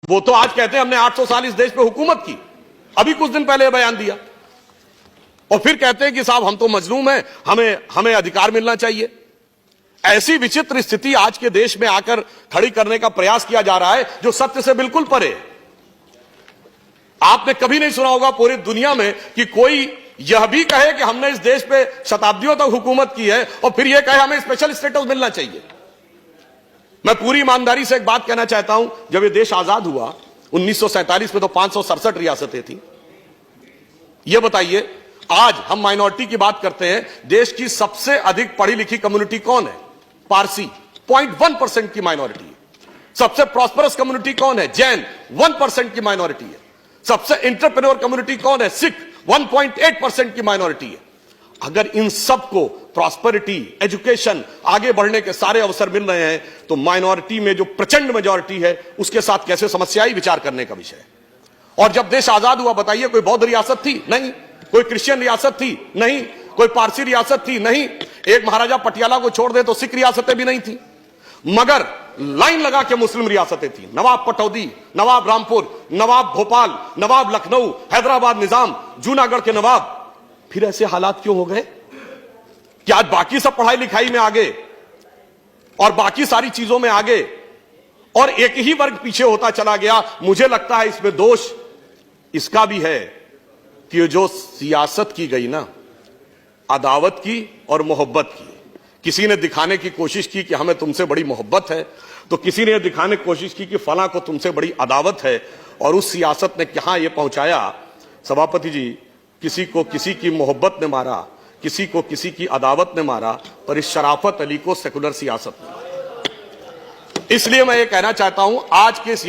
वो तो आज कहते हैं हमने 800 साल इस देश पे हुकूमत की, अभी कुछ दिन पहले बयान दिया, और फिर कहते हैं कि साहब हम तो मजलूम हैं, हमें अधिकार मिलना चाहिए। ऐसी विचित्र स्थिति आज के देश में आकर खड़ी करने का प्रयास किया जा रहा है जो सत्य से बिल्कुल परे है। आपने कभी नहीं सुना होगा पूरी दुनिया में कि कोई यह भी कहे कि हमने इस देश पे शताब्दियों तक हुकूमत की है और फिर यह कहे हमें स्पेशल स्टेटस मिलना चाहिए। मैं पूरी ईमानदारी से एक बात कहना चाहता हूं, जब यह देश आजाद हुआ 1947 में तो 567 रियासतें थी। यह बताइए आज हम माइनॉरिटी की बात करते हैं, देश की सबसे अधिक पढ़ी लिखी कम्युनिटी कौन है? पारसी, 0.1% की माइनॉरिटी है। सबसे प्रॉस्परस कम्युनिटी कौन है? जैन, 1% की माइनॉरिटी है। सबसे एंटरप्रेन्योर कम्युनिटी कौन है? सिख, 1.8% की माइनॉरिटी है। अगर इन सबको प्रॉस्पेरिटी, एजुकेशन, आगे बढ़ने के सारे अवसर मिल रहे हैं, तो माइनॉरिटी में जो प्रचंड मेजॉरिटी है उसके साथ कैसे समस्याएं विचार करने का विषय है। और जब देश आजाद हुआ बताइए कोई बौद्ध रियासत थी? नहीं। कोई क्रिश्चियन रियासत थी? नहीं। कोई पारसी रियासत थी? नहीं। एक महाराजा पटियाला को छोड़ दे तो सिख रियासतें भी नहीं थी, मगर लाइन लगा के मुस्लिम रियासतें थी। नवाब पटौदी, नवाब रामपुर, नवाब भोपाल, नवाब लखनऊ, हैदराबाद निजाम, जूनागढ़ के नवाब। फिर ऐसे हालात क्यों हो गए कि आज बाकी सब पढ़ाई लिखाई में आगे और बाकी सारी चीजों में आगे और एक ही वर्ग पीछे होता चला गया? मुझे लगता है इसमें दोष इसका भी है कि जो सियासत की गई ना, अदावत की और मोहब्बत की। किसी ने दिखाने की कोशिश की कि हमें तुमसे बड़ी मोहब्बत है, तो किसी ने दिखाने की कोशिश की कि फलां को तुमसे बड़ी अदावत है, और उस सियासत ने कहां यह पहुंचाया सभापति जी, किसी को किसी की मोहब्बत ने मारा, किसी को किसी की अदावत ने मारा, पर इस शराफत अली को सेकुलर सियासत ने मारा। इसलिए मैं ये कहना चाहता हूं आज के इस